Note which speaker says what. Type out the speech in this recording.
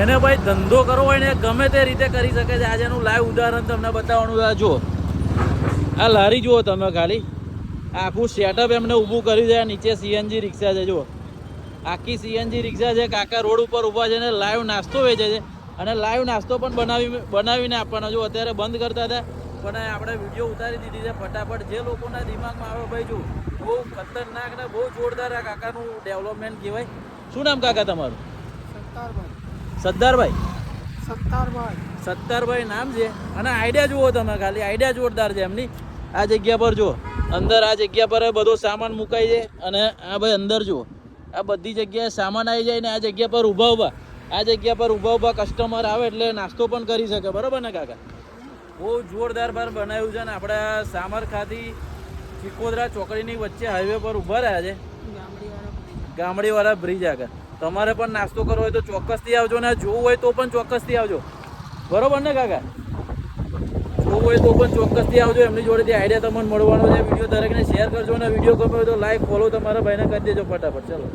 Speaker 1: એને ભાઈ ધંધો કરવો હોય ને ગમે તે રીતે કરી શકે છે. આજે એનું લાઈવ ઉદાહરણ તમને બતાવવાનું છે. જુઓ આ લારી જુઓ તમે ખાલી આખું સેટઅપ એમને ઊભું કર્યું છે. નીચે સીએનજી રિક્ષા છે. જુઓ આખી સીએનજી રિક્ષા છે. કાકા રોડ ઉપર ઊભા છે ને લાઈવ નાસ્તો વેચે છે અને લાઈવ નાસ્તો પણ બનાવીને આપવાનો. જો અત્યારે બંધ કરતા હતા પણ આપણે વિડીયો ઉતારી દીધી છે ફટાફટ. જે લોકોના દિમાગમાં આવે ભાઈ જો બહુ ખતરનાક ને બહુ જોરદાર આ કાકાનું ડેવલપમેન્ટ કહેવાય. શું નામ કાકા તમારું? સરદારભાઈ. સત્તારભાઈ નામ છે. અને આઈડિયા જુઓ તમે ખાલી, આઈડિયા જોરદાર છે એમની. આ જગ્યા પર જુઓ અંદર, આ જગ્યા પર બધો સામાન મુકાય છે અને આ ભાઈ અંદર જુઓ આ બધી જગ્યાએ સામાન આવી જાય ને આ જગ્યા પર ઊભા કસ્ટમર આવે એટલે નાસ્તો પણ કરી શકે. બરાબર ને કાકા? બહુ જોરદાર બાર બનાવ્યું છે ને આપણે સામરખાથી ચિકોદરા ચોકડીની વચ્ચે હાઈવે પર ઊભા રહ્યા છે. ગામડીવાળા બ્રિજ આગળ. તમારે પણ નાસ્તો કરવો હોય તો ચોક્કસથી આવજો ને જોવું હોય તો પણ ચોક્કસથી આવજો. બરોબર ને કાકા? જોવું હોય તો પણ ચોક્કસથી આવજો. એમની જોડેથી આઈડિયા તમને મળવાનો છે. વિડીયો દરેકને શેર કરજો અને વિડીયો ગમ્યો હોય તો લાઈક ફોલો તમારા ભાઈને કરી દેજો ફટાફટ. ચલો.